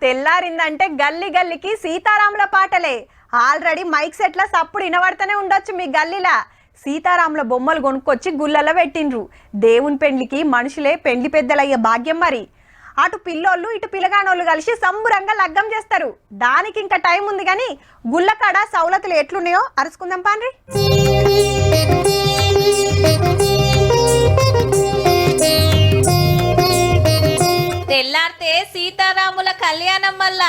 తెల్లారిందంటే గల్లీ గల్లీకి సీతారాముల పాటలే. ఆల్రెడీ మైక్ సెట్ల సప్పుడు వినబడతానే ఉండొచ్చు మీ గల్లీలా. సీతారాముల బొమ్మలు కొనుక్కొచ్చి గుళ్ళల్లో పెట్టిండ్రు. దేవుని పెండ్లికి మనుషులే పెండ్లి పెద్దలయ్యే భాగ్యం మరి. అటు పిల్లోళ్ళు ఇటు పిల్లగానోళ్ళు కలిసి సంబురంగా లగ్గం చేస్తారు. దానికి ఇంకా టైం ఉంది కానీ గుళ్ళకాడ సౌలతులు ఎట్లున్నాయో అరుచుకుందాం పాండ్రి. తెల్లారితే సీతారాముల కళ్యాణం వల్ల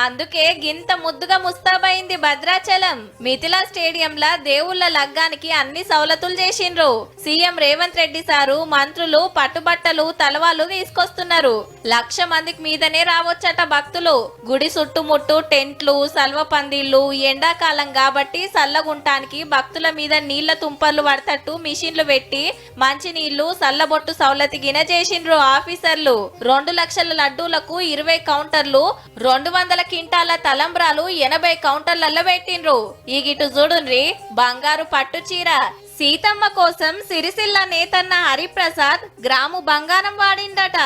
అందుకే గింత ముద్దుగా ముస్తాబైంది భద్రాచలం. మిథిలా స్టేడియంలా దేవుళ్ల లగ్గానికి అన్ని సౌలతులు చేసిండ్రు. సీఎం రేవంత్ రెడ్డి సారు మంత్రులు పట్టుబట్టలు తలవాళ్ళు తీసుకొస్తున్నారు. 1,00,000 మందికి మీదనే రావచ్చట భక్తులు. గుడి చుట్టుముట్టు టెంట్లు సల్వ పందిళ్లు. ఎండాకాలం కాబట్టి సల్లగుంటానికి భక్తుల మీద నీళ్ల తుంపర్లు పడతట్టు మిషన్లు పెట్టి మంచి నీళ్లు సల్లబొట్టు సౌలతి గిన చేసిండ్రు ఆఫీసర్లు. 2 లక్షల లడ్డూలకు 20 కౌంటర్లు, 200 కింటాల తలంబ్రాలు 80 కౌంటర్లలో పెట్టిండ్రు. ఈ గిటు చూడుండ్రి బంగారు పట్టు చీర. సీతమ్మ కోసం సిరిసిల్ల నేతన్న హరిప్రసాద్ గ్రాము బంగారం వాడిండట.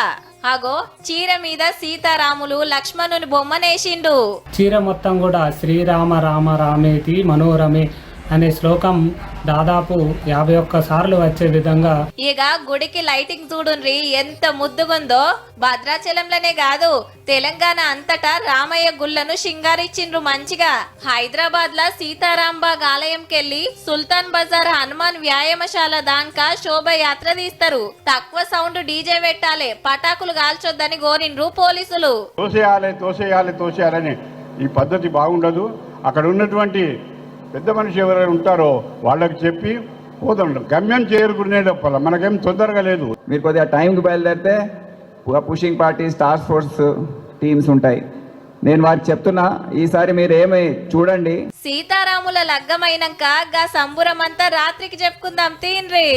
అగో చీర మీద సీతారాములు లక్ష్మణుని బొమ్మనేసిండు. చీర మొత్తం కూడా శ్రీరామ రామ రామేతి మనోరమే అనే శ్లోకం దాదాపు 51 సార్లు వచ్చే విధంగా. ఇక గుడికి లైటింగ్ చూడుండ్రి ఎంత ముద్దుగుందో. భద్రాచలంలోనే కాదు తెలంగాణ అంతటా రామయ్య గుళ్లను షింగారిచ్చిండ్రు మంచిగా. హైదరాబాద్ లా సీతారాంబాగ్ ఆలయంకెళ్లి సుల్తాన్ బజార్ హనుమాన్ వ్యాయామశాల దాకా శోభయాత్ర తీస్తారు. తక్కువ సౌండ్ డీజే పెట్టాలి, పటాకులు కాల్చొద్దని కోరిండ్రు పోలీసులు. తోసేయాలని ఈ పద్ధతి బాగుండదు. అక్కడ ఉన్నటువంటి పెద్ద మనిషి ఎవరైనా ఉంటారో వాళ్ళకి చెప్పి పోతాం. గమ్యం చేరుకునే లోపల మనకేం తొందరగా లేదు. మీరు కొద్దిగా టైంకి బయలుదేరితే pushing parties task force teams ఉంటాయి. నేను వారికి చెప్తున్నా, ఈసారి మీరు ఏమై చూడండి. సీతారాముల లగ్గమైనాక గా సంబురమంతా రాత్రికి చెప్పుకుందాం తీన్రి.